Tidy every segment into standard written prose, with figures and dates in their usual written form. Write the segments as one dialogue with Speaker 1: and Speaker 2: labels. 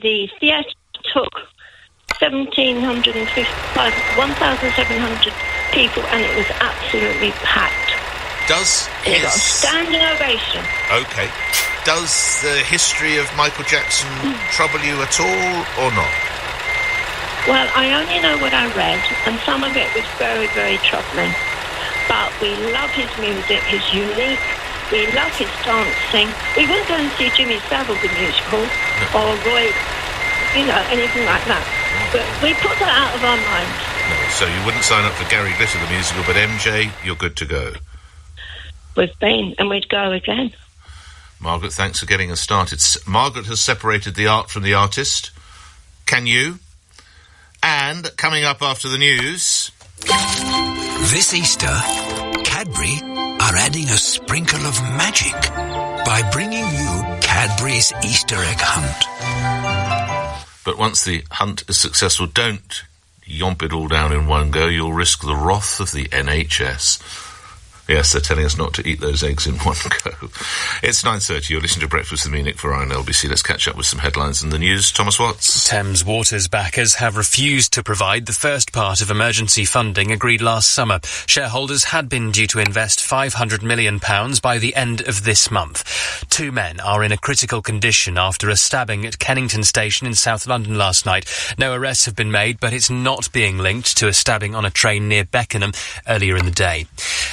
Speaker 1: The theatre took 1,700 people, and it was absolutely packed. It got a standing ovation.
Speaker 2: Okay. Does the history of Michael Jackson trouble you at all, or not?
Speaker 1: Well, I only know what I read, and some of it was very, very troubling. But we love his music, he's unique. We love his dancing. We wouldn't go and see Jimmy Savile the musical, or Roy, anything like that. But we put that out of our minds.
Speaker 2: No, so you wouldn't sign up for Gary Glitter the musical, but MJ, you're good to go.
Speaker 1: We've been, and we'd go again.
Speaker 2: Margaret, thanks for getting us started. Margaret has separated the art from the artist. Can you? And coming up after the news...
Speaker 3: This Easter, Cadbury are adding a sprinkle of magic by bringing you Cadbury's Easter egg hunt.
Speaker 2: But once the hunt is successful, don't yomp it all down in one go. You'll risk the wrath of the NHS. Yes, they're telling us not to eat those eggs in one go. It's 9:30. You're listening to Breakfast with me, Nick Ferrari on LBC. Let's catch up with some headlines in the news. Thomas Watts.
Speaker 4: Thames Water's backers have refused to provide the first part of emergency funding agreed last summer. Shareholders had been due to invest £500 million by the end of this month. 2 men are in a critical condition after a stabbing at Kennington Station in South London last night. No arrests have been made, but it's not being linked to a stabbing on a train near Beckenham earlier in the day.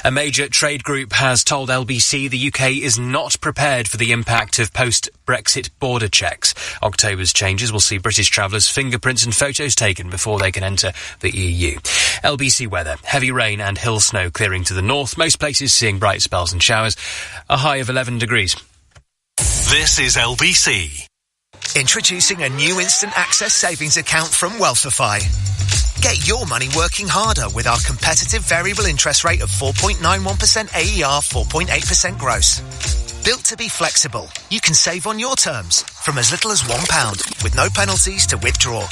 Speaker 4: A major trade group has told LBC the UK is not prepared for the impact of post-Brexit border checks. October's changes will see British travellers' fingerprints and photos taken before they can enter the EU. LBC weather. Heavy rain and hill snow clearing to the north. Most places seeing bright spells and showers. A high of 11 degrees.
Speaker 3: This is LBC. Introducing a new instant access savings account from Wealthify. Get your money working harder with our competitive variable interest rate of 4.91% AER, 4.8% gross. Built to be flexible, you can save on your terms from as little as £1 with no penalties to withdraw.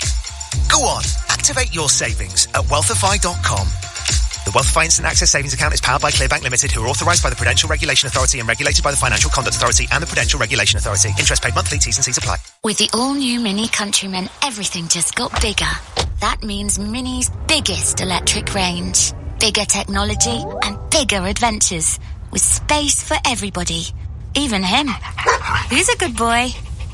Speaker 3: Go on, activate your savings at wealthify.com. The Wealthify Instant Access Savings Account is powered by Clearbank Limited, who are authorised by the Prudential Regulation Authority and regulated by the Financial Conduct Authority and the Prudential Regulation Authority. Interest paid monthly, T's and C's apply.
Speaker 5: With the all-new Mini Countryman, everything just got bigger. That means Mini's biggest electric range. Bigger technology and bigger adventures. With space for everybody. Even him. He's a good boy.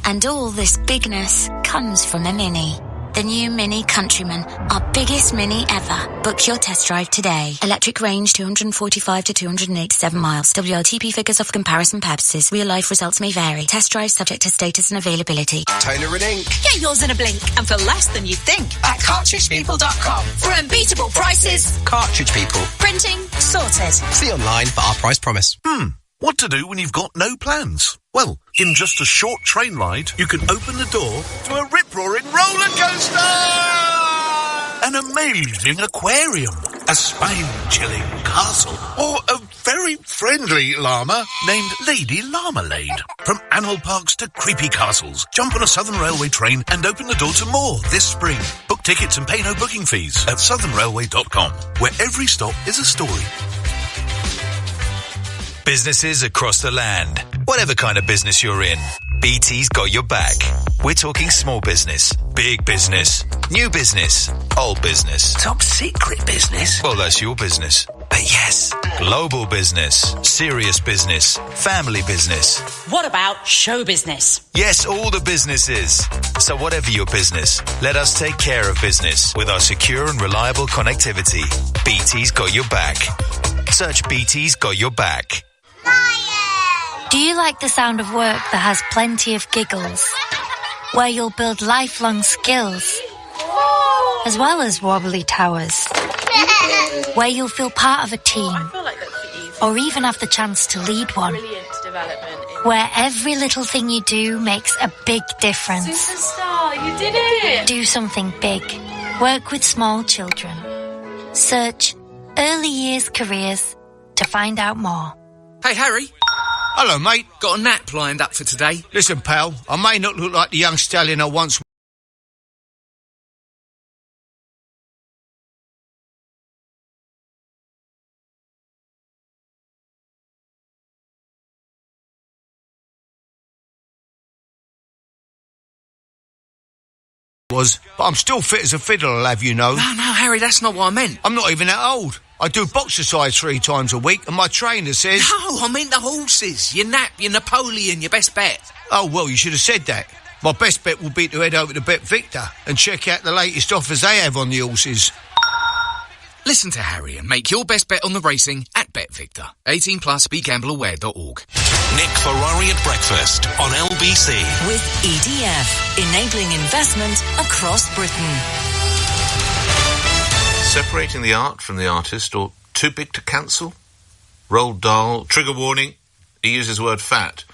Speaker 5: And all this bigness comes from a Mini. The new Mini Countryman, our biggest Mini ever. Book your test drive today. Electric range 245 to 287 miles. WLTP figures of comparison purposes. Real life results may vary. Test drive subject to status and availability.
Speaker 6: Toner and ink.
Speaker 7: Get yours in a blink and for less than you think at cartridgepeople.com. For unbeatable prices.
Speaker 6: Cartridge People.
Speaker 7: Printing sorted.
Speaker 6: See online for our price promise.
Speaker 8: What to do when you've got no plans? Well, in just a short train ride, you can open the door to a rip-roaring roller coaster! An amazing aquarium, a spine-chilling castle, or a very friendly llama named Lady Llamalade. From animal parks to creepy castles, jump on a Southern Railway train and open the door to more this spring. Book tickets and pay no booking fees at southernrailway.com, where every stop is a story.
Speaker 3: Businesses across the land. Whatever kind of business you're in, BT's got your back. We're talking small business, big business, new business, old business.
Speaker 6: Top secret business?
Speaker 3: Well, that's your business. But yes, global business, serious business, family business.
Speaker 7: What about show business?
Speaker 3: Yes, all the businesses. So whatever your business, let us take care of business with our secure and reliable connectivity. BT's got your back. Search BT's got your back.
Speaker 5: Do you like the sound of work that has plenty of giggles? Where you'll build lifelong skills, as well as wobbly towers? Where you'll feel part of a team, or even have the chance to lead one? Where every little thing you do makes a big difference.
Speaker 7: Superstar, you did it!
Speaker 5: Do something big. Work with small children. Search Early Years Careers to find out more.
Speaker 6: Hey, Harry.
Speaker 9: Hello, mate.
Speaker 10: Got a nap lined up for today?
Speaker 9: Listen, pal, I may not look like the young stallion I once was, but I'm still fit as a fiddle, I'll have you know.
Speaker 10: No, Harry, that's not what I meant.
Speaker 9: I'm not even that old. I do boxercise 3 times a week, and my trainer says...
Speaker 10: No, I meant the horses. Your nap, your Napoleon, your best bet.
Speaker 9: Oh, well, you should have said that. My best bet will be to head over to Bet Victor and check out the latest offers they have on the horses.
Speaker 10: Listen to Harry and make your best bet on the racing at Bet Victor. 18+, begambleaware.org.
Speaker 8: Nick Ferrari at breakfast on LBC.
Speaker 7: With EDF, enabling investment across Britain.
Speaker 2: Separating the art from the artist, or too big to cancel? Roald Dahl, trigger warning, he uses the word fat.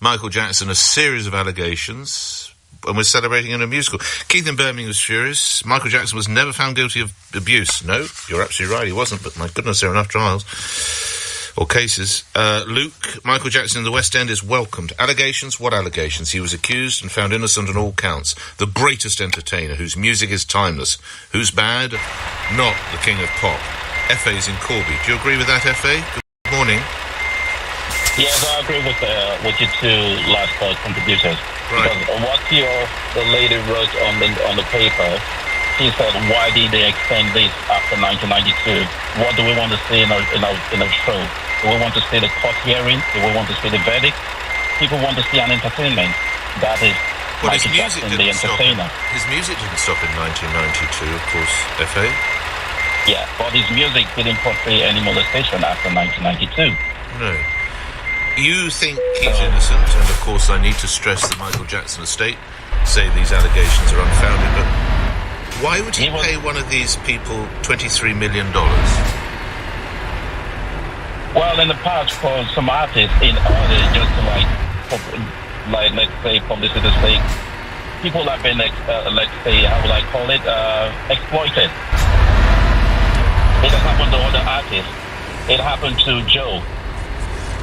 Speaker 2: Michael Jackson, a series of allegations, and we're celebrating in a musical. Keith in Birmingham was furious. Michael Jackson was never found guilty of abuse. No, you're absolutely right, he wasn't, but my goodness, there are enough trials. Or cases. Luke, Michael Jackson in the West End is welcomed. Allegations? What allegations? He was accused and found innocent on all counts. The greatest entertainer, whose music is timeless. Who's bad? Not the king of pop. FA's in Corby. Do you agree with that, FA? Good morning.
Speaker 11: Yes, I agree with your two last contributors.
Speaker 2: Right.
Speaker 11: Because what the lady wrote on the paper, she said, why did they extend this after 1992? What do we want to see in a show? Do we want to see the court hearing? Do we want to see the verdict? People want to see an entertainment. That is Michael Jackson, the entertainer.
Speaker 2: His music didn't stop in 1992, of course, FA.
Speaker 11: Yeah, but his music didn't portray any molestation after 1992.
Speaker 2: No. You think he's innocent, and of course I need to stress the Michael Jackson estate say these allegations are unfounded, but why would he pay one of these people $23 million?
Speaker 11: Well, in the past, for some artists, in order just to let's say, publicity sake, people have been, let's say, how would I call it, exploited. It has happened to other artists. It happened to Joe.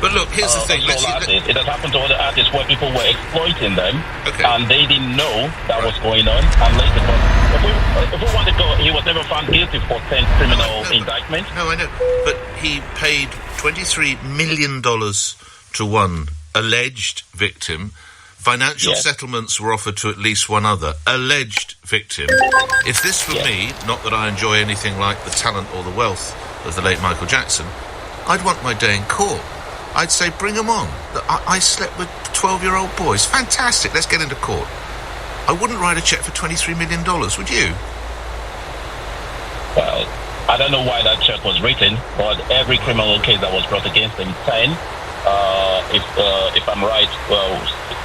Speaker 2: But look, here's the thing.
Speaker 11: It has happened to other artists where people were exploiting them,
Speaker 2: okay,
Speaker 11: and they didn't know that was going on. And later, if we want to go, he was never found guilty for 10 criminal indictments.
Speaker 2: No, I know. But he paid $23 million to one alleged victim. Financial settlements were offered to at least one other alleged victim. If this were me, not that I enjoy anything like the talent or the wealth of the late Michael Jackson, I'd want my day in court. I'd say, bring them on. I slept with 12-year-old boys. Fantastic, let's get into court. I wouldn't write a cheque for $23 million, would you?
Speaker 11: Well, I don't know why that cheque was written, but every criminal case that was brought against him, 10, if I'm right, well,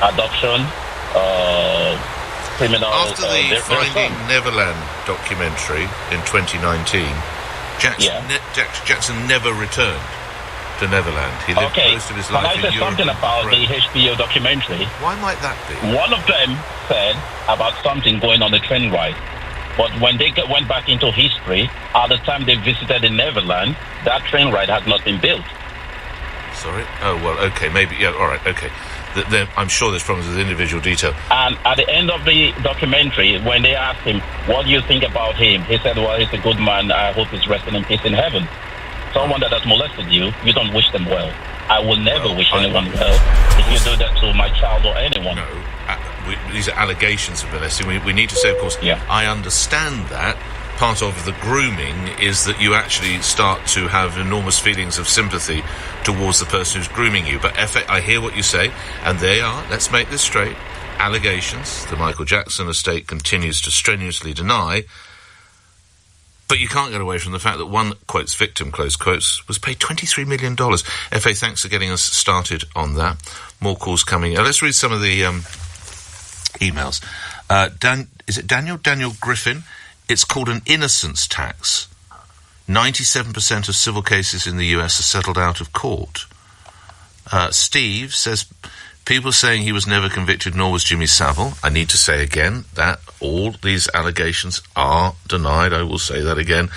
Speaker 11: adoption, criminal...
Speaker 2: After the Finding Neverland documentary in 2019, Jackson never returned to Neverland. He lived most of his life in Europe.
Speaker 11: Can I say something about the HBO documentary?
Speaker 2: Why might that be?
Speaker 11: One of them said about something going on the train ride. But when they went back into history, at the time they visited the Neverland, that train ride had not been built.
Speaker 2: Sorry? Oh, well, okay, maybe, yeah, all right, okay. I'm sure there's problems with individual detail.
Speaker 11: And at the end of the documentary, when they asked him, what do you think about him? He said, well, he's a good man. I hope he's resting in peace in heaven. Someone that has molested you, you don't wish them well. I will never wish anyone well if you do that to my child or anyone.
Speaker 2: No, these are allegations of molesting. We need to say, of course, I understand that. Part of the grooming is that you actually start to have enormous feelings of sympathy towards the person who's grooming you. But I hear what you say, and they are, let's make this straight, allegations the Michael Jackson estate continues to strenuously deny. But you can't get away from the fact that one, quotes, victim, close quotes, was paid $23 million. FA, thanks for getting us started on that. More calls coming. Let's read some of the emails. Is it Daniel? Daniel Griffin. It's called an innocence tax. 97% of civil cases in the US are settled out of court. Steve says, people saying he was never convicted, nor was Jimmy Savile. I need to say again that all these allegations are denied. I will say that again.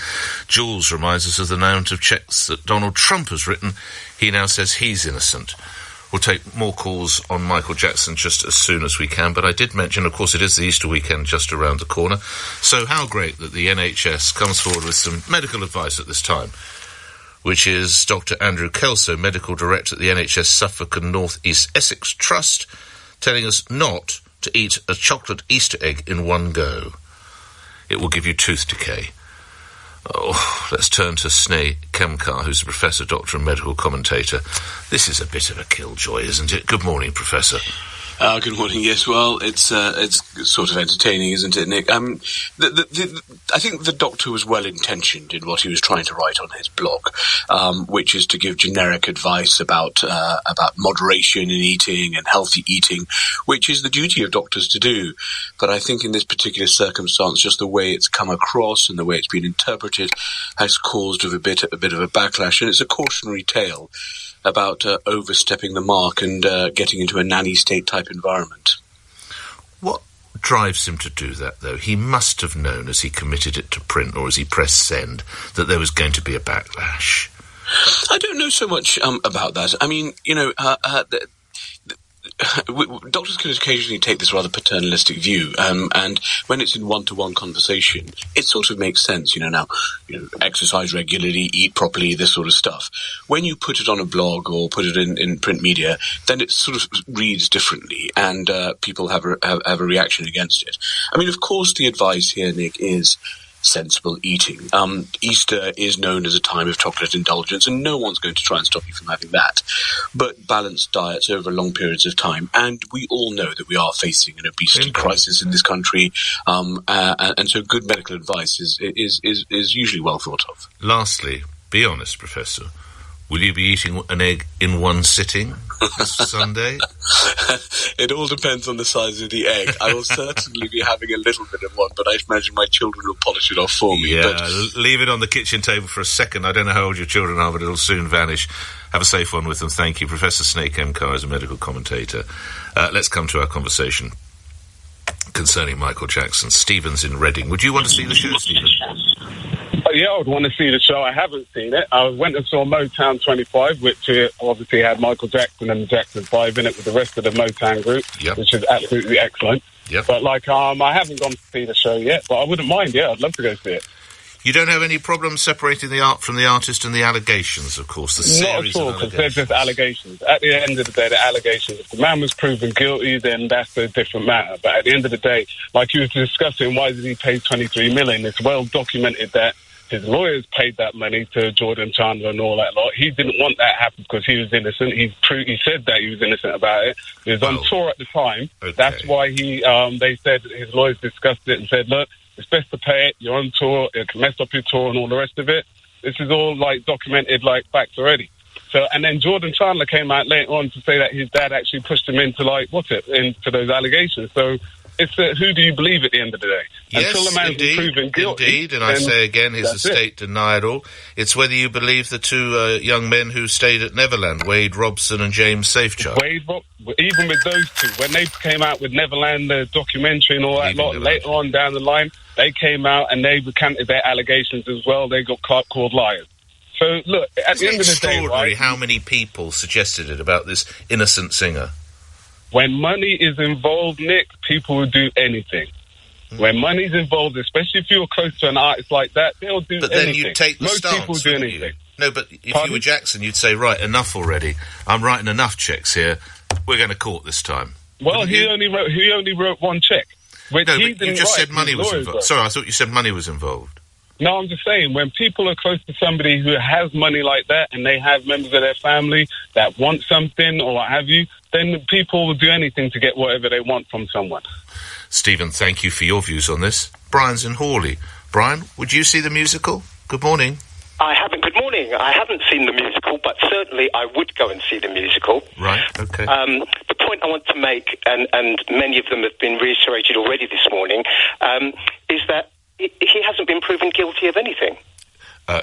Speaker 2: Jules reminds us of the amount of checks that Donald Trump has written. He now says he's innocent. We'll take more calls on Michael Jackson just as soon as we can, but I did mention, of course, it is the Easter weekend just around the corner, so how great that the NHS comes forward with some medical advice at this time, which is Dr. Andrew Kelso, Medical Director at the NHS Suffolk and North East Essex Trust, telling us not to eat a chocolate Easter egg in one go. It will give you tooth decay. Oh, let's turn to Sneh Khemkar, who's a professor, doctor and medical commentator. This is a bit of a killjoy, isn't it? Good morning, Professor.
Speaker 12: Good morning. Yes, well, it's sort of entertaining, isn't it, Nick? I think the doctor was well-intentioned in what he was trying to write on his blog, which is to give generic advice about moderation in eating and healthy eating, which is the duty of doctors to do. But I think in this particular circumstance, just the way it's come across and the way it's been interpreted has caused a bit of a backlash, and it's a cautionary tale about overstepping the mark and getting into a nanny state type environment.
Speaker 2: What drives him to do that, though? He must have known as he committed it to print or as he pressed send that there was going to be a backlash.
Speaker 12: I don't know so much about that. I mean, doctors can occasionally take this rather paternalistic view, and when it's in one-to-one conversation, it sort of makes sense, exercise regularly, eat properly, this sort of stuff. When you put it on a blog or put it in print media, then it sort of reads differently, and people have a reaction against it. I mean, of course, the advice here, Nick, is sensible eating. Easter is known as a time of chocolate indulgence, and no one's going to try and stop you from having that. But balanced diets over long periods of time, and we all know that we are facing an obesity crisis in this country, and so good medical advice is usually well thought of.
Speaker 2: Lastly, be honest, Professor. Will you be eating an egg in one sitting this Sunday?
Speaker 12: It all depends on the size of the egg. I will certainly be having a little bit of one, but I imagine my children will polish it off for me.
Speaker 2: Yeah, leave it on the kitchen table for a second. I don't know how old your children are, but it'll soon vanish. Have a safe one with them. Thank you. Professor Sneh Khemkar is a medical commentator. Let's come to our conversation concerning Michael Jackson. Stephen's in Reading. Would you want to see the show, Stephen?
Speaker 13: Yeah, I would want to see the show. I haven't seen it. I went and saw Motown 25, which obviously had Michael Jackson and the Jackson 5 in it with the rest of the Motown group, which is absolutely excellent.
Speaker 2: Yep.
Speaker 13: But, I haven't gone to see the show yet, but I wouldn't mind, I'd love to go see it.
Speaker 2: You don't have any problem separating the art from the artist and the allegations, of course, the series
Speaker 13: Not at all, because they're just allegations. At the end of the day, they're allegations. If the man was proven guilty, then that's a different matter. But at the end of the day, like you were discussing, why did he pay $23 million? It's well documented that his lawyers paid that money to Jordan Chandler and all that lot. He didn't want that to happen because he was innocent. He said that he was innocent about it. He was on tour at the time.
Speaker 2: Okay.
Speaker 13: That's why they said his lawyers discussed it and said, look, it's best to pay it. You're on tour. It can mess up your tour and all the rest of it. This is all documented facts already. So, and then Jordan Chandler came out later on to say that his dad actually pushed him into into those allegations. So it's who do you believe at the end of the day?
Speaker 2: Yes,
Speaker 13: until the man's been proven guilty.
Speaker 2: Indeed, and I say again, his estate denied all. It's whether you believe the two young men who stayed at Neverland, Wade Robson and James Safechild.
Speaker 13: Even with those two, when they came out with Neverland, the documentary and all that lot, later on down the line, they came out and they recanted their allegations as well. They got called liars. So, look, at the end of the day,
Speaker 2: extraordinary how many people suggested it about this innocent singer.
Speaker 13: When money is involved, Nick, people will do anything. When money's involved, especially if you're close to an artist like that, they'll do anything.
Speaker 2: But then you'd take the
Speaker 13: Most
Speaker 2: stance,
Speaker 13: people do anything.
Speaker 2: No, but if you were Jackson, you'd say, right, enough already. I'm writing enough checks here. We're going to court this time.
Speaker 13: Well, he only wrote one check.
Speaker 2: No, but you just said money was involved. Sorry, I thought you said money was involved.
Speaker 13: No, I'm just saying, when people are close to somebody who has money like that and they have members of their family that want something or what have you, then people will do anything to get whatever they want from someone.
Speaker 2: Stephen, thank you for your views on this. Brian's in Hawley. Brian, would you see the musical? Good morning.
Speaker 14: I haven't. Good morning. I haven't seen the musical, but certainly I would go and see the musical.
Speaker 2: Right, okay.
Speaker 14: The point I want to make, and many of them have been reiterated already this morning, is that he hasn't been proven guilty of anything.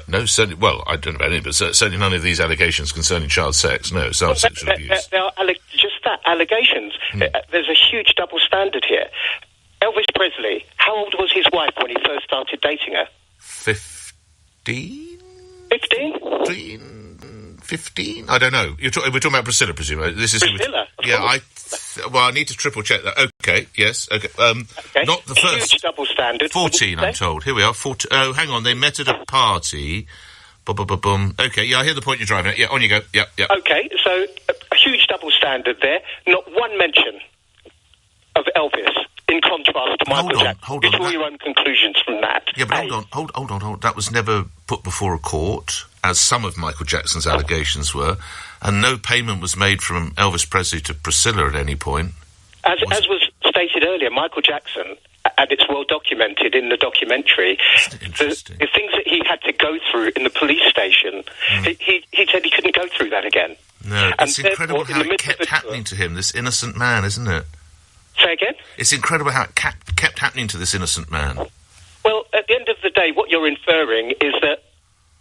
Speaker 2: No, certainly. Well, I don't know about it, but certainly none of these allegations concerning child sex. No, child sexual abuse.
Speaker 14: There are just that, allegations. There's a huge double standard here. Elvis Presley, how old was his wife when he first started dating her?
Speaker 2: 15?
Speaker 14: 15?
Speaker 2: 15? I don't know. We're talking about Priscilla, presumably. This is
Speaker 14: Priscilla?
Speaker 2: Yeah, I need to triple check that. Okay, yes. Okay. Not the first.
Speaker 14: Huge double standard.
Speaker 2: 14, I'm told. Here we are. Oh, hang on. They met at a party. Boom. Okay, yeah, I hear the point you're driving at. Yeah, on you go. Yeah.
Speaker 14: Okay, so a huge double standard there. Not one mention of Elvis, in contrast to Michael Jackson.
Speaker 2: Hold on.
Speaker 14: Draw your own conclusions from that.
Speaker 2: Yeah, but hold on. That was never put before a court, as some of Michael Jackson's allegations were, and no payment was made from Elvis Presley to Priscilla at any point.
Speaker 14: As was stated earlier, Michael Jackson, and it's well documented in the documentary, the things that he had to go through in the police station, he said he couldn't go through that again.
Speaker 2: No, it's incredible how it kept happening to him, this innocent man, isn't it?
Speaker 14: Say again?
Speaker 2: It's incredible how it kept happening to this innocent man.
Speaker 14: Well, at the end of the day, what you're inferring is that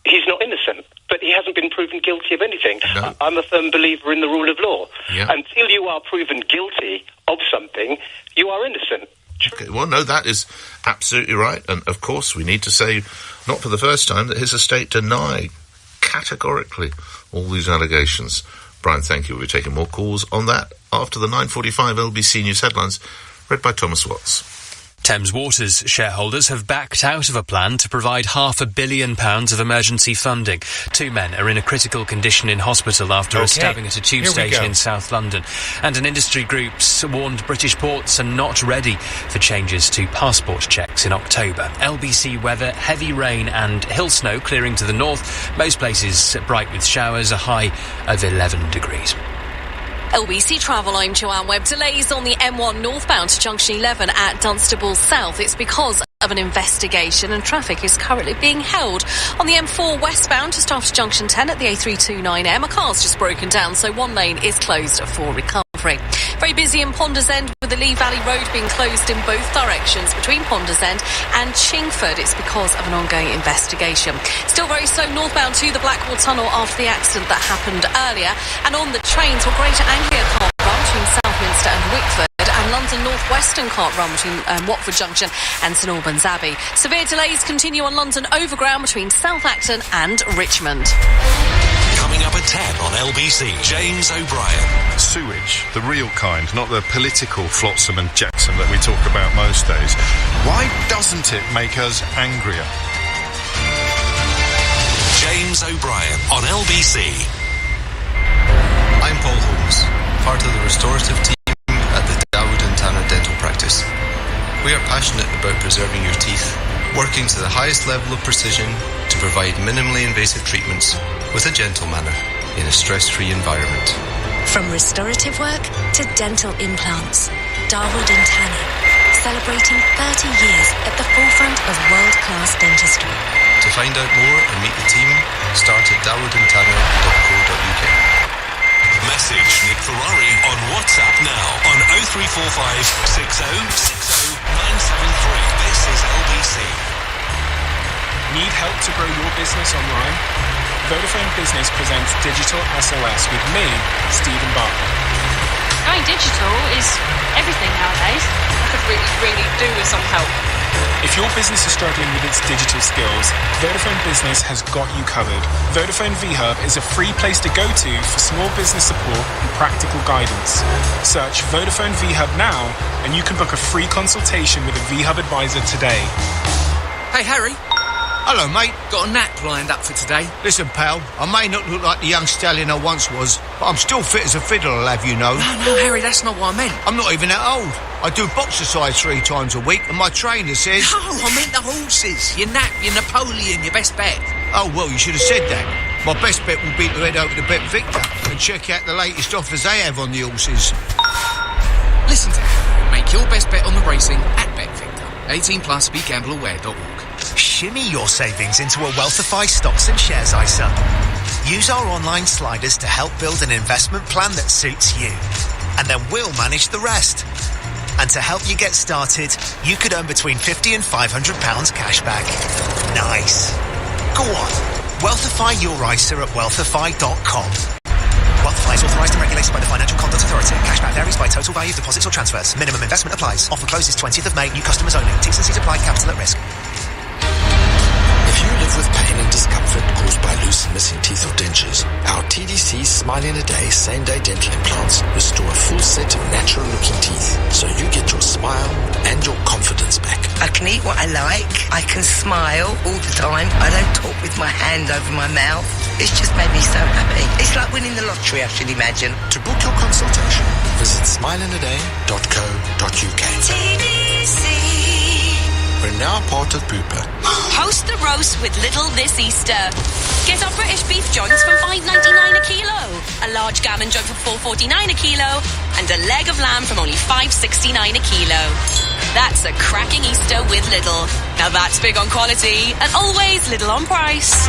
Speaker 14: he's not innocent, but he hasn't been proven guilty of anything.
Speaker 2: No.
Speaker 14: I'm a firm believer in the rule of law.
Speaker 2: Yeah.
Speaker 14: Until you are proven guilty of something, you are innocent.
Speaker 2: Okay, well, no, that is absolutely right. And, of course, we need to say, not for the first time, that his estate deny categorically all these allegations. Brian, thank you. We'll be taking more calls on that after the 9:45 LBC News headlines, read by Thomas Watts.
Speaker 4: Thames Water's shareholders have backed out of a plan to provide £500 million of emergency funding. 2 men are in a critical condition in hospital after a stabbing at a tube station in South London. And an industry group's warned British ports are not ready for changes to passport checks in October. LBC weather, heavy rain and hill snow clearing to the north. Most places bright with showers, a high of 11 degrees.
Speaker 15: LBC Travel, I'm Joanne Webb. Delays on the M1 northbound to Junction 11 at Dunstable South. It's because of an investigation and traffic is currently being held. On the M4 westbound just after Junction 10 at the A329M, a car's just broken down, so one lane is closed for recovery. Very busy in Ponders End with the Lee Valley Road being closed in both directions between Ponders End and Chingford. It's because of an ongoing investigation. Still very slow northbound to the Blackwall Tunnel after the accident that happened earlier. And on the trains, well, Greater Anglia can't run between Southminster and Wickford, and London North Western can't run between Watford Junction and St Albans Abbey. Severe delays continue on London Overground between South Acton and Richmond.
Speaker 16: Coming up at 10 on LBC, James O'Brien.
Speaker 17: Sewage, the real kind, not the political flotsam and jetsam that we talk about most days. Why doesn't it make us angrier?
Speaker 16: James O'Brien on LBC.
Speaker 18: I'm Paul Holmes, part of the restorative team at the Dawood and Tanner Dental Practice. We are passionate about preserving your teeth, working to the highest level of precision to provide minimally invasive treatments with a gentle manner in a stress-free environment.
Speaker 19: From restorative work to dental implants, Dawood and Tanner, celebrating 30 years at the forefront of world-class dentistry.
Speaker 18: To find out more and meet the team, start at dawoodandtanner.co.uk.
Speaker 16: Message Nick Ferrari on WhatsApp now on 0345 60 973. This is LBC.
Speaker 20: Need help to grow your business online? Vodafone Business presents Digital SOS with me, Stephen Barker.
Speaker 21: Going digital is everything nowadays. I could really do with some help.
Speaker 20: If your business is struggling with its digital skills, Vodafone Business has got you covered. Vodafone VHub is a free place to go to for small business support and practical guidance. Search Vodafone VHub now and you can book a free consultation with a VHub advisor today.
Speaker 10: Hey, Harry.
Speaker 9: Hello, mate.
Speaker 10: Got a nap lined up for today.
Speaker 9: Listen, pal, I may not look like the young stallion I once was, but I'm still fit as a fiddle, I'll have you know.
Speaker 10: No, Harry, that's not what I meant.
Speaker 9: I'm not even that old. I do boxercise 3 times a week, and my trainer says...
Speaker 10: No, I meant the horses. Your nap, your Napoleon, your best bet.
Speaker 9: Oh, well, you should have said that. My best bet will be to head over to Bet Victor and check out the latest offers they have on the horses.
Speaker 10: Listen to Harry and make your best bet on the racing at Bet Victor. 18 plus, begambleaware.org.
Speaker 3: Shimmy your savings into a Wealthify stocks and shares ISA. Use our online sliders to help build an investment plan that suits you. And then we'll manage the rest. And to help you get started, you could earn between £50 and £500 cash back. Nice. Go on. Wealthify your ISA at wealthify.com. Wealthify is authorised and regulated by the Financial Conduct Authority. Cashback varies by total value of deposits or transfers. Minimum investment applies. Offer closes 20th of May. New customers only. T's and C's apply. Capital at risk.
Speaker 22: If you live with pain and
Speaker 1: discomfort caused by loose and missing teeth or dentures, our TDC Smile in a Day same-day dental implants restore a full set of natural-looking teeth, so you get your smile and your confidence back.
Speaker 22: I can eat what I like. I can smile all the time. I don't talk with my hand over my mouth. It's just made me so happy. It's like winning the lottery, I should imagine.
Speaker 1: To book your consultation, visit smileinaday.co.uk.
Speaker 7: TDC.
Speaker 1: We're now part of Bupa.
Speaker 7: Host the roast with Lidl this Easter. Get our British beef joints from $5.99 a kilo, a large gammon joint for $4.49 a kilo, and a leg of lamb from only $5.69 a kilo. That's a cracking Easter with Lidl. Now that's big on quality and always Lidl on price.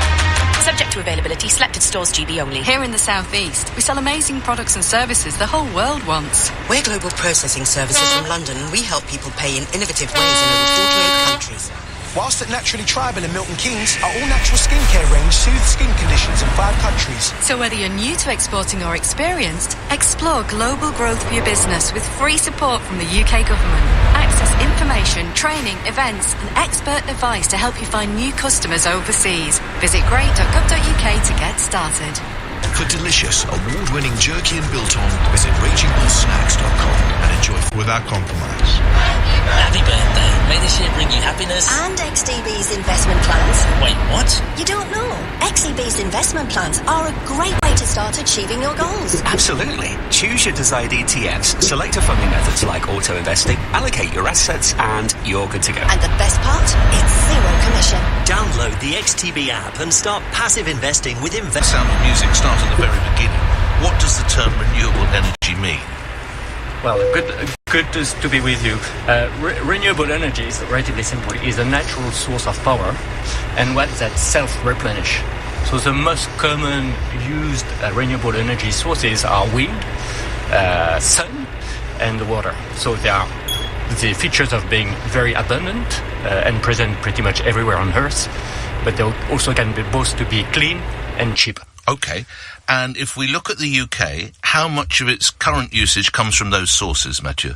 Speaker 7: Subject to availability, selected stores GB only.
Speaker 23: Here in the Southeast, we sell amazing products and services the whole world wants.
Speaker 22: We're global processing services from London, and we help people pay in innovative ways in over 48 countries.
Speaker 24: Whilst at Naturally Tribal and Milton Keynes, our all-natural skincare range soothes skin conditions in 5 countries.
Speaker 23: So whether you're new to exporting or experienced, explore global growth for your business with free support from the UK government. Access information, training, events and expert advice to help you find new customers overseas. Visit great.gov.uk to get started.
Speaker 8: For delicious, award-winning jerky and biltong, visit ragingbullsnacks.com and enjoy without compromise.
Speaker 6: Happy birthday. May this year bring you happiness.
Speaker 25: And XTB's investment plans.
Speaker 6: Wait, what?
Speaker 25: You don't know? XTB's investment plans are a great way to start achieving your goals.
Speaker 6: Absolutely. Choose your desired ETFs, select a funding methods like auto-investing, allocate your assets, and you're good to go.
Speaker 25: And the best part? It's zero commission.
Speaker 6: Download the XTB app and start passive investing with
Speaker 8: Sound of Music starts at the very beginning. What does the term renewable energy mean?
Speaker 26: Well, good to be with you. Renewable energy is relatively simple. It's a natural source of power, and what that self-replenish. So the most common used renewable energy sources are wind, sun, and water. So they are the features of being very abundant and present pretty much everywhere on Earth, but they also can be both to be clean and cheap.
Speaker 8: Okay. And if we look at the UK, how much of its current usage comes from those sources, Mathieu?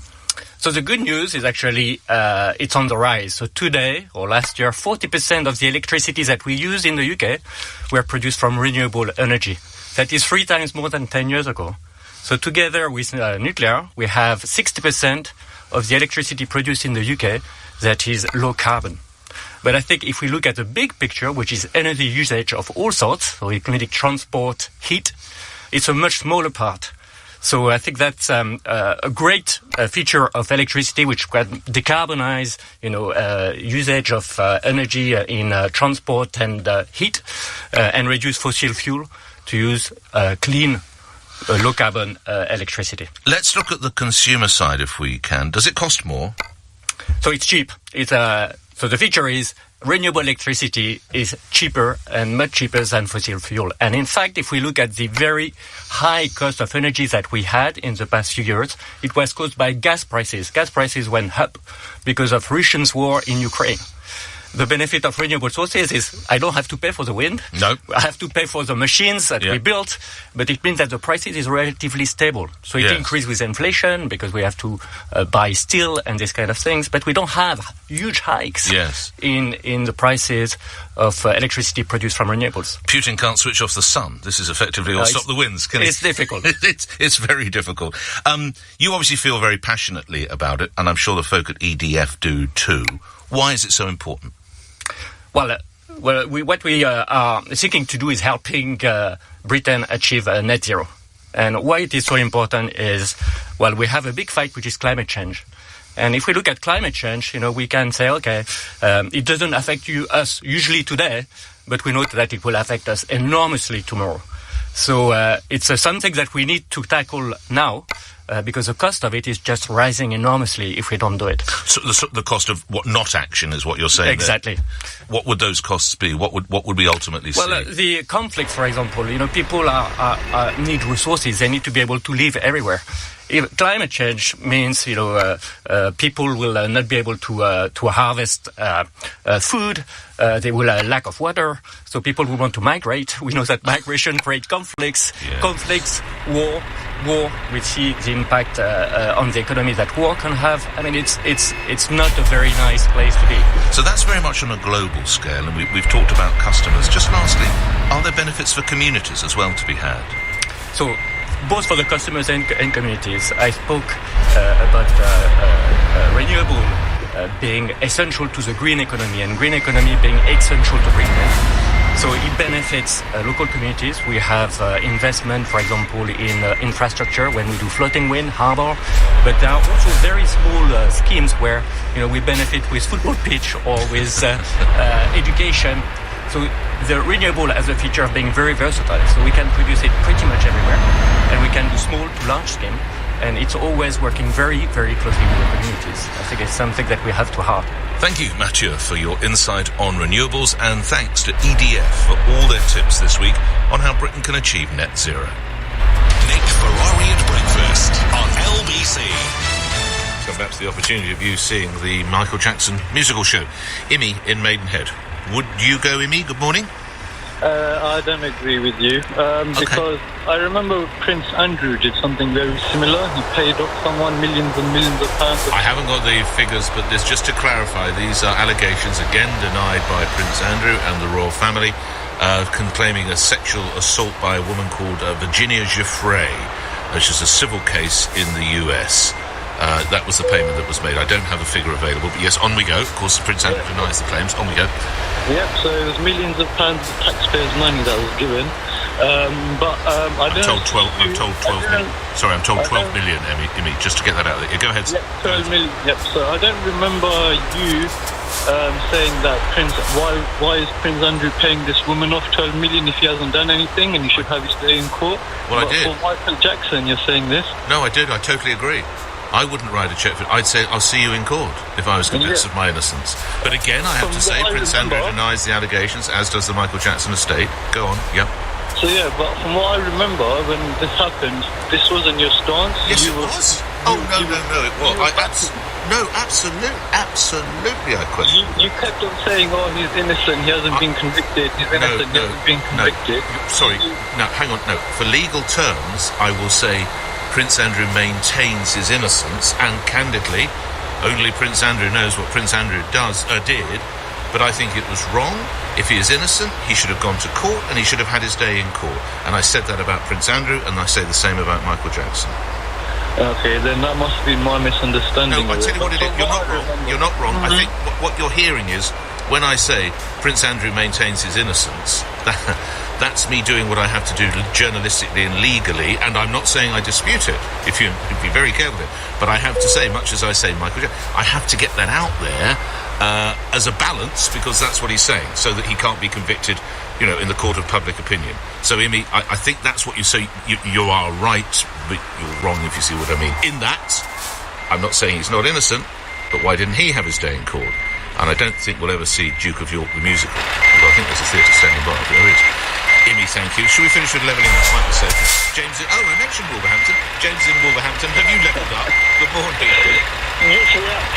Speaker 26: So the good news is actually it's on the rise. So today, or last year, 40% of the electricity that we use in the UK were produced from renewable energy. That is 3 times more than 10 years ago. So together with nuclear, we have 60% of the electricity produced in the UK that is low carbon. But I think if we look at the big picture, which is energy usage of all sorts, so including transport, heat, it's a much smaller part. So I think that's a great feature of electricity, which can decarbonize, usage of energy in transport and heat, and reduce fossil fuel to use clean, low-carbon electricity.
Speaker 8: Let's look at the consumer side if we can. Does it cost more?
Speaker 26: So it's cheap. So the feature is renewable electricity is cheaper and much cheaper than fossil fuel. And in fact, if we look at the very high cost of energy that we had in the past few years, it was caused by gas prices. Gas prices went up because of Russia's war in Ukraine. The benefit of renewable sources is I don't have to pay for the wind.
Speaker 8: No.
Speaker 26: I have to pay for the machines that we built, but it means that the prices is relatively stable. So it increases with inflation because we have to buy steel and these kind of things, but we don't have huge hikes in the prices of electricity produced from renewables.
Speaker 8: Putin can't switch off the sun. This is effectively, or stop the winds, can
Speaker 26: It's difficult.
Speaker 8: It's very difficult. You obviously feel very passionately about it, and I'm sure the folk at EDF do too. Why is it so important?
Speaker 26: Well, what we are seeking to do is helping Britain achieve net zero. And why it is so important is, well, we have a big fight, which is climate change. And if we look at climate change, we can say, okay, it doesn't affect us usually today, but we know that it will affect us enormously tomorrow. So it's something that we need to tackle now. Because the cost of it is just rising enormously if we don't do it.
Speaker 8: So the cost of not action is what you're saying.
Speaker 26: Exactly.
Speaker 8: There. What would those costs be? What would we ultimately see?
Speaker 26: Well, the conflict, for example, people need resources. They need to be able to live everywhere. climate change means, people will not be able to harvest food. They will have lack of water. So people who want to migrate, we know that migration creates conflicts, war. We see the impact on the economy that war can have. I mean, it's not a very nice place to be.
Speaker 8: So that's very much on a global scale, and we've talked about customers. Just lastly, are there benefits for communities as well to be had?
Speaker 26: So, both for the customers and communities. I spoke about renewable being essential to the green economy, and green economy being essential to Britain. So it benefits local communities. We have investment, for example, in infrastructure when we do floating wind, harbour. But there are also very small schemes where we benefit with football pitch or with education. So the renewable has a feature of being very versatile. So we can produce it pretty much everywhere, and we can do small to large scale. And it's always working very, very closely with the communities. I think it's something that we have to have.
Speaker 8: Thank you, Mathieu, for your insight on renewables, and thanks to EDF for all their tips this week on how Britain can achieve net zero.
Speaker 16: Nick Ferrari at breakfast on LBC.
Speaker 8: So back to the opportunity of you seeing the Michael Jackson musical show. Imi in Maidenhead. Would you go, Imi? Good morning.
Speaker 2: I don't agree with you because I remember Prince Andrew did something very similar. He paid off someone millions and millions of pounds.
Speaker 8: I haven't got the figures, but there's just to clarify, these are allegations again denied by Prince Andrew and the royal family, claiming a sexual assault by a woman called Virginia Giuffre, which is a civil case in the US. That was the payment that was made. I don't have a figure available, but yes, on we go. Of course, Prince Andrew denies the claims. On we go.
Speaker 2: Yep, so it was millions of pounds of taxpayers' money that was given. I don't...
Speaker 8: I'm told 12 million. Sorry, I'm told 12 million, Imi, just to get that out there. Yeah, go ahead.
Speaker 2: Yep, 12 million. Yep, so I don't remember you saying that why is Prince Andrew paying this woman off 12 million if he hasn't done anything and he should have his day in court?
Speaker 8: Well, I did.
Speaker 2: For Michael Jackson, you're saying this?
Speaker 8: No, I did. I totally agree. I wouldn't write a cheque for it. I'd say, I'll see you in court if I was convinced of my innocence. But again, I have to say, Prince Andrew denies the allegations, as does the Michael Jackson estate. Go on, yep.
Speaker 2: So yeah, but from what I remember, when this happened, this wasn't your stance.
Speaker 8: Yes, it was. No, it was. Absolutely, I question.
Speaker 2: You kept on saying, he's innocent, he hasn't been convicted, he hasn't been convicted.
Speaker 8: Sorry, hang on, For legal terms, I will say Prince Andrew maintains his innocence, and candidly, only Prince Andrew knows what Prince Andrew did, but I think it was wrong. If he is innocent, he should have gone to court, and he should have had his day in court. And I said that about Prince Andrew, and I say the same about Michael Jackson.
Speaker 2: Okay, then that must be my misunderstanding.
Speaker 8: No, I tell you what it is. You're not wrong. I think what you're hearing is, when I say Prince Andrew maintains his innocence, that's me doing what I have to do journalistically and legally, and I'm not saying I dispute it, if you'd be very careful with it. But I have to say, much as I say Michael Jackson, I have to get that out there as a balance, because that's what he's saying, so that he can't be convicted, in the court of public opinion. So, Imi, I think that's what you say. You are right, but you're wrong, if you see what I mean. In that, I'm not saying he's not innocent, but why didn't he have his day in court? And I don't think we'll ever see Duke of York the musical, although I think there's a theatre standing by if there is. Imi, thank you. Should we finish with levelling up? Michael said. James, I mentioned Wolverhampton. James in Wolverhampton. Have you levelled up? Good morning.
Speaker 5: Yes, we have.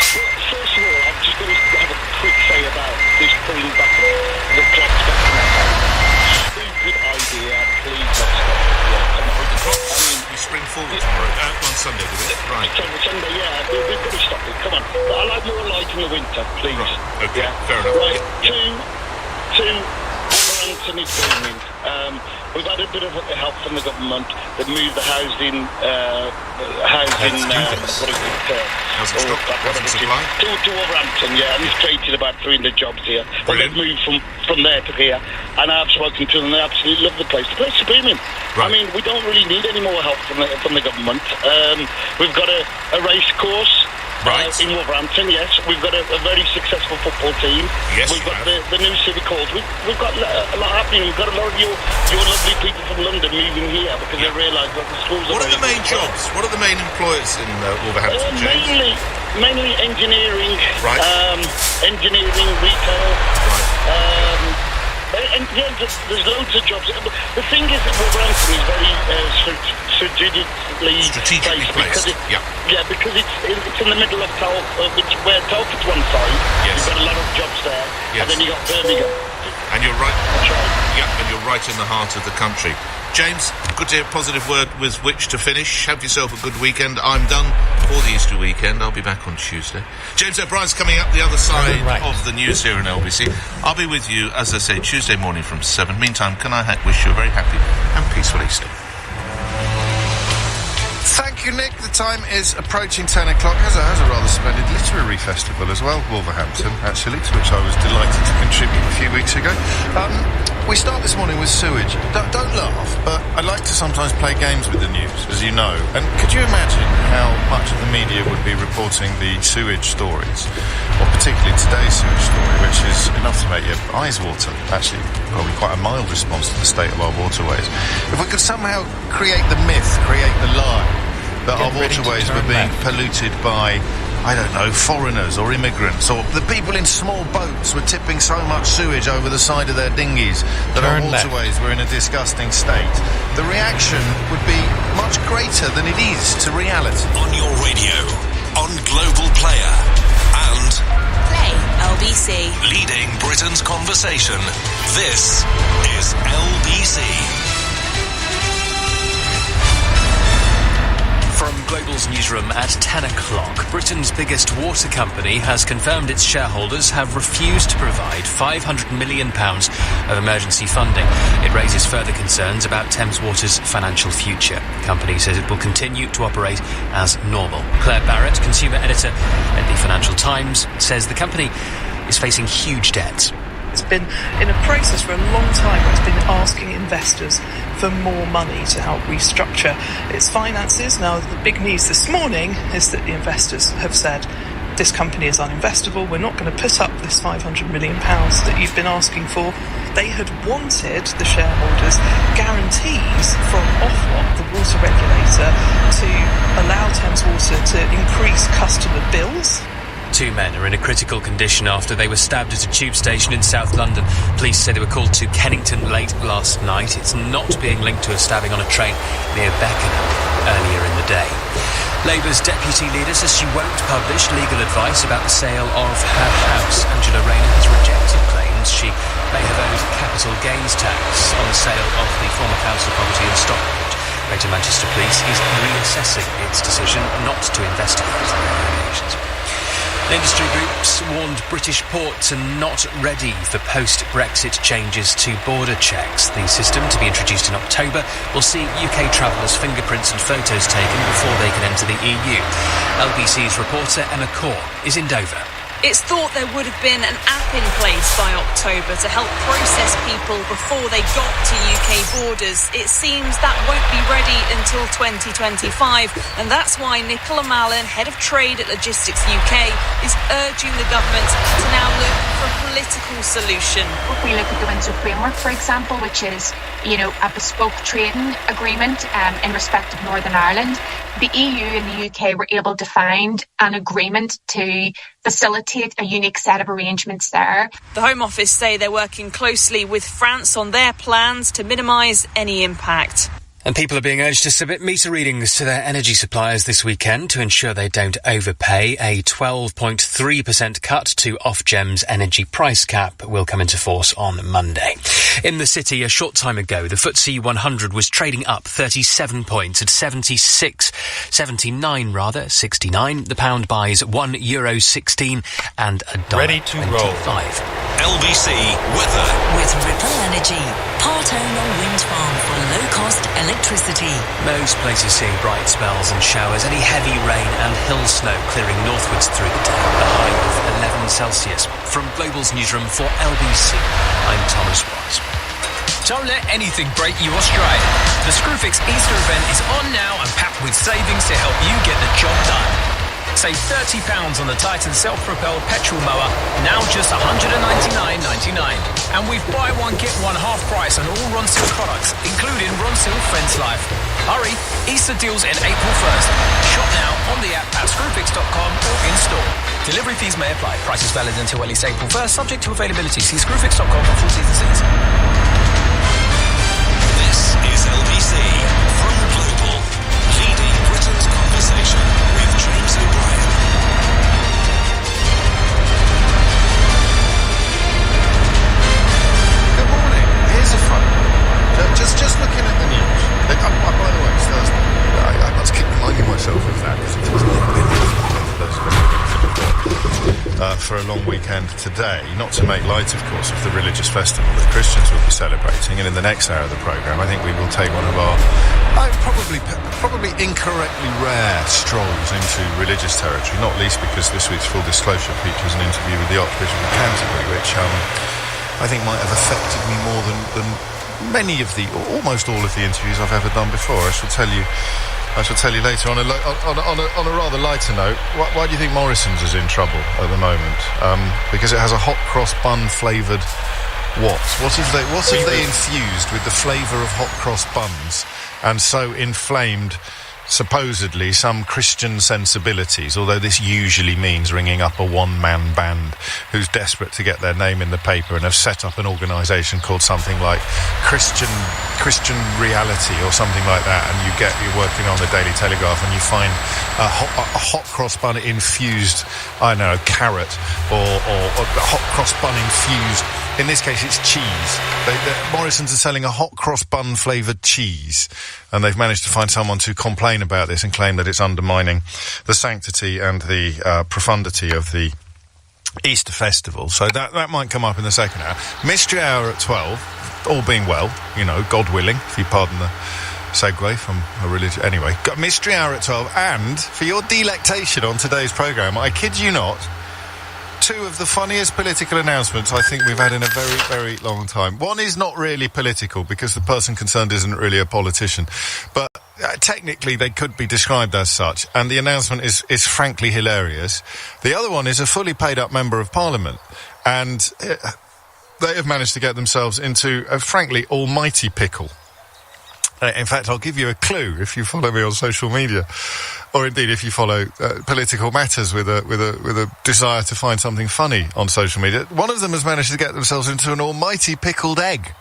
Speaker 5: First of all, I've just got to have a quick say about this pulling back the clock back. Stupid idea. Please let's stop it.
Speaker 8: We spring forward tomorrow. On Sunday, do we? Right.
Speaker 5: Sunday, yeah. We've got to stop it. Come on. I'll have more light in the winter, please.
Speaker 8: Right. Okay, fair enough.
Speaker 5: Right. Two. Wolverhampton is booming. We've had a bit of help from the government. They've moved the housing
Speaker 8: housing supply
Speaker 5: to Wolverhampton, and it's created about 300 jobs here. But they've moved from there to here, and I've spoken to them. They absolutely love the place. The place is booming. Right. I mean, we don't really need any more help from the government. We've got a race course.
Speaker 8: Right.
Speaker 5: In Wolverhampton, yes. We've got a very successful football team.
Speaker 8: Yes,
Speaker 5: we've got the new civic halls. We've got a lot happening. We've got a lot of your lovely people from London moving here because they realise that the schools are...
Speaker 8: What are the main jobs? What are the main employers in Wolverhampton, James?
Speaker 5: Mainly engineering.
Speaker 8: Right.
Speaker 5: Engineering, retail.
Speaker 8: Right.
Speaker 5: And yeah, there's loads of jobs. The thing is that Wolverhampton is very strategically placed. Because it's in the middle of where Telford's one side.
Speaker 4: Yes.
Speaker 5: You've got a lot of jobs there, and then you got Birmingham.
Speaker 4: And you're right.
Speaker 5: That's right.
Speaker 4: Yeah, and you're right in the heart of the country. James, good to hear a positive word with which to finish. Have yourself a good weekend. I'm done for the Easter weekend. I'll be back on Tuesday. James O'Brien's coming up the other side of the news here in LBC. I'll be with you, as I say, Tuesday morning from 7. Meantime, can I wish you a very happy and peaceful Easter?
Speaker 17: Thank you, Nick. The time is approaching 10 o'clock. Has a rather splendid literary festival as well, Wolverhampton, actually, to which I was delighted to contribute a few weeks ago. We start this morning with sewage. Don't laugh, but I like to sometimes play games with the news, as you know. And could you imagine how much of the media would be reporting the sewage stories, or particularly today's sewage story, which is enough to make your eyes water? Actually, probably quite a mild response to the state of our waterways. If we could somehow create the myth, create the lie, that our waterways were being polluted by, I don't know, foreigners or immigrants, or the people in small boats were tipping so much sewage over the side of their dinghies that our waterways were in a disgusting state, the reaction would be much greater than it is to reality.
Speaker 16: On your radio, on Global Player, and
Speaker 7: Play LBC.
Speaker 16: Leading Britain's conversation. This is LBC.
Speaker 11: From Global's newsroom at 10 o'clock, Britain's biggest water company has confirmed its shareholders have refused to provide £500 million of emergency funding. It raises further concerns about Thames Water's financial future. The company says it will continue to operate as normal. Claire Barrett, consumer editor at the Financial Times, says the company is facing huge debts.
Speaker 12: It's been in a process for a long time where it's been asking investors for more money to help restructure its finances. Now, the big news this morning is that the investors have said this company is uninvestable. We're not going to put up this £500 million that you've been asking for. They had wanted, the shareholders, guarantees from Ofwat, the water regulator, to allow Thames Water to increase customer bills.
Speaker 11: 2 men are in a critical condition after they were stabbed at a tube station in South London. Police say they were called to Kennington late last night. It's not being linked to a stabbing on a train near Beckenham earlier in the day. Labour's deputy leader says she won't publish legal advice about the sale of her house. Angela Rayner has rejected claims she may have owed capital gains tax on the sale of the former council property in Stockport. Greater Manchester Police is reassessing its decision not to investigate the allegations. Industry groups warned British ports are not ready for post-Brexit changes to border checks. The system, to be introduced in October, will see UK travellers' fingerprints and photos taken before they can enter the EU. LBC's reporter Emma Core is in Dover.
Speaker 13: It's thought there would have been an app in place by October to help process people before they got to UK borders. It seems that won't be ready until 2025, and that's why Nicola Mallon, head of trade at Logistics UK, is urging the government to now look for a political solution.
Speaker 14: If we look at the Windsor Framework, for example, which is, a bespoke trading agreement in respect of Northern Ireland, the EU and the UK were able to find an agreement to facilitate a unique set of arrangements there.
Speaker 13: The Home Office say they're working closely with France on their plans to minimise any impact.
Speaker 11: And people are being urged to submit meter readings to their energy suppliers this weekend to ensure they don't overpay. A 12.3% cut to Ofgem's energy price cap will come into force on Monday. In the city, a short time ago, the FTSE 100 was trading up 37 points at 69. The pound buys €1.16 and $1.25.
Speaker 16: Ready to roll. LBC weather.
Speaker 25: With Ripple Energy, part owner wind farm for low-cost electricity.
Speaker 11: Most places seeing bright spells and showers. Any heavy rain and hill snow clearing northwards through the day. A high of 11 Celsius. From Global's newsroom for LBC, I'm Thomas Watts.
Speaker 15: Don't let anything break your stride. The Screwfix Easter event is on now and packed with savings to help you get the job done. Save £30 on the Titan self-propelled petrol mower, now just $199.99. And with buy one, get one half price on all Ronseal products, including Ronseal Fence Life. Hurry, Easter deals in April 1st. Shop now on the app at screwfix.com or in store. Delivery fees may apply. Prices valid until at least April 1st, subject to availability. See screwfix.com for full T's&Cs.
Speaker 16: This is LBC from Global, leading Britain's conversation with James O'Brien.
Speaker 17: Good morning. Here's a fun one. Just looking at the news. By the way, it's Thursday. I must keep reminding myself of that because it has not been for a long weekend today. Not to make light, of course, of the religious festival that Christians will be celebrating. And in the next hour of the programme, I think we will take one of our probably incorrectly rare strolls into religious territory. Not least because this week's Full Disclosure features an interview with the Archbishop of Canterbury, which I think might have affected me more than many of almost all of the interviews I've ever done before. I shall tell you later. On a rather lighter note, why do you think Morrison's is in trouble at the moment? Because it has a hot cross bun flavoured what? What have they infused with the flavour of hot cross buns and so inflamed supposedly some Christian sensibilities, although this usually means ringing up a one-man band who's desperate to get their name in the paper and have set up an organisation called something like Christian Reality or something like that, and you're working on the Daily Telegraph and you find a hot cross bun infused, I don't know, carrot or a hot cross bun infused, in this case it's cheese. Morrison's are selling a hot cross bun flavoured cheese, and they've managed to find someone to complain about this and claim that it's undermining the sanctity and the profundity of the Easter festival. So that might come up in the second hour. Mystery hour at 12, all being well, God willing, if you pardon the segue from a religion. Anyway, got Mystery hour at 12, and for your delectation on today's programme, I kid you not, two of the funniest political announcements I think we've had in a very, very long time. One is not really political because the person concerned isn't really a politician, but technically they could be described as such, and the announcement is frankly hilarious. The other one is a fully paid up member of Parliament, and they have managed to get themselves into a frankly almighty pickle. In fact, I'll give you a clue if you follow me on social media, or indeed if you follow political matters with a desire to find something funny on social media. One of them has managed to get themselves into an almighty pickled egg,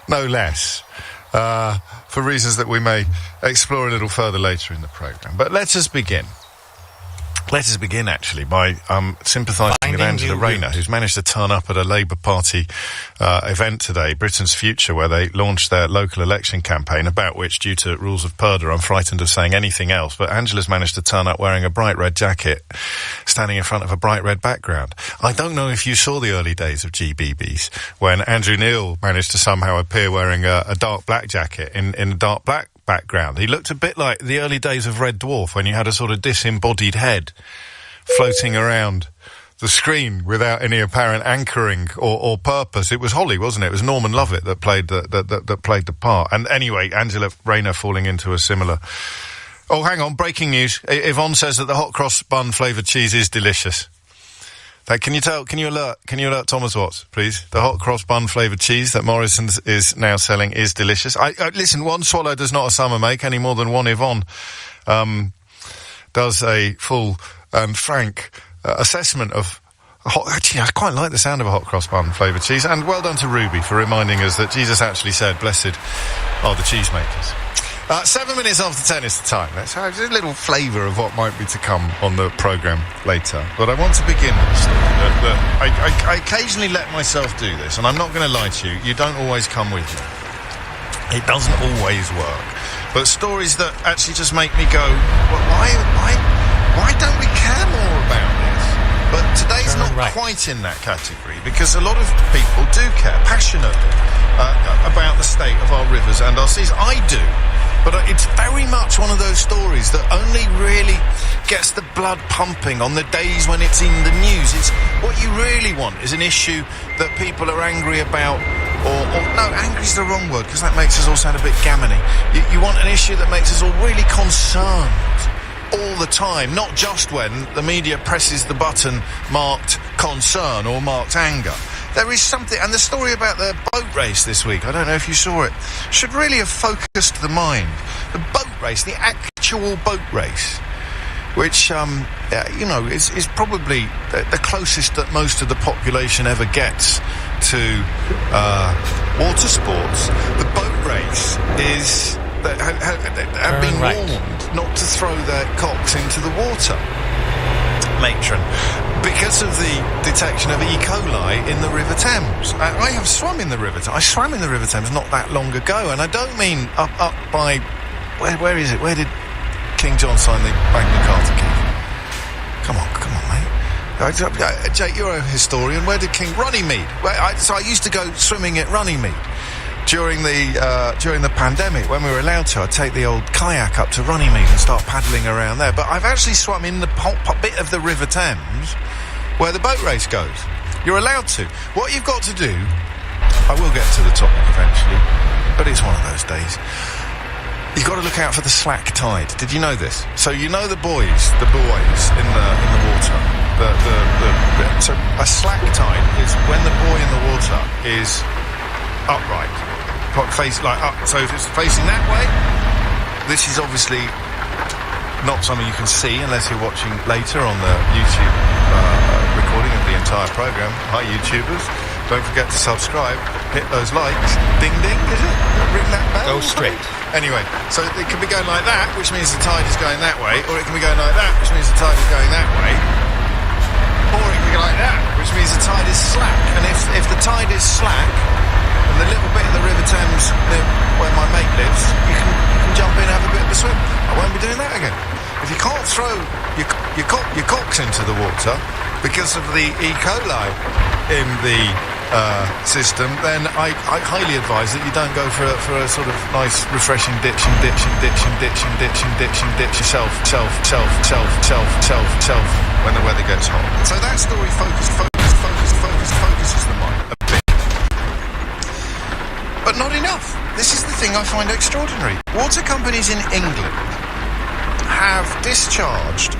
Speaker 17: no less, for reasons that we may explore a little further later in the programme. But let us begin. Let us begin, actually, by sympathising with Angela Rayner, who's managed to turn up at a Labour Party event today, Britain's Future, where they launched their local election campaign, about which, due to rules of purdah, I'm frightened of saying anything else. But Angela's managed to turn up wearing a bright red jacket, standing in front of a bright red background. I don't know if you saw the early days of GBBs, when Andrew Neil managed to somehow appear wearing a dark black jacket in a dark black background. He looked a bit like the early days of Red Dwarf, when you had a sort of disembodied head floating around the screen without any apparent anchoring or purpose. It was Holly, wasn't it? It was Norman Lovett that played the part. And anyway, Angela Rayner falling into a similar... Oh, hang on, breaking news. Yvonne says that the hot cross bun flavoured cheese is delicious. Can you alert Thomas Watts, please? The hot cross bun flavoured cheese that Morrison's is now selling is delicious. Listen, one swallow does not a summer make, any more than one Yvonne does a full and frank assessment of actually, I quite like the sound of a hot cross bun flavoured cheese. And well done to Ruby for reminding us that Jesus actually said, "Blessed are the cheesemakers." 7 minutes after 10 is the time. Let's have a little flavour of what might be to come on the programme later. But I want to begin with a story that I occasionally let myself do this, and I'm not going to lie to you, you don't always come with me. It doesn't always work. But stories that actually just make me go, well, why don't we care more about this? But today's not quite in that category, because a lot of people do care passionately about the state of our rivers and our seas. I do. But it's very much one of those stories that only really gets the blood pumping on the days when it's in the news. It's what you really want is an issue that people are angry about, or no, angry's the wrong word, because that makes us all sound a bit gammony. You want an issue that makes us all really concerned all the time, not just when the media presses the button marked concern or marked anger. There is something, and the story about the boat race this week, I don't know if you saw it, should really have focused the mind. The boat race, the actual boat race. which, is probably the closest that most of the population ever gets to water sports. The boat race is... have been warned not to throw their cocks into the water, matron, because of the detection of E. coli in the River Thames. I have swum in the River Thames. I swam in the River Thames not that long ago, and I don't mean up by... Where is it? Where did King John sign the Magna Carta Key? Come on, mate. Jake, you're a historian. Where did King... Runnymede. So I used to go swimming at Runnymede during the pandemic. When we were allowed to, I'd take the old kayak up to Runnymede and start paddling around there. But I've actually swum in the bit of the River Thames where the boat race goes. You're allowed to. What you've got to do... I will get to the topic eventually, but it's one of those days. You've got to look out for the slack tide. Did you know this? So you know the buoys in the water. So a slack tide is when the buoy in the water is upright, face like up. So if it's facing that way, this is obviously not something you can see unless you're watching later on the YouTube recording of the entire program. Hi, YouTubers. Don't forget to subscribe, hit those likes, ding ding, is it? Ring that bell.
Speaker 4: Go straight.
Speaker 17: Anyway, so it can be going like that, which means the tide is going that way, or it can be going like that, which means the tide is going that way, or it can be like that, which means the tide is slack. And if the tide is slack, and the little bit of the River Thames where my mate lives, you can jump in and have a bit of a swim. I won't be doing that again. If you can't throw your cocks into the water because of the E. coli in the system, then I highly advise that you don't go for a sort of nice refreshing ditch yourself when the weather gets hot. So that story focuses the mind a bit. But not enough. This is the thing I find extraordinary. Water companies in England have discharged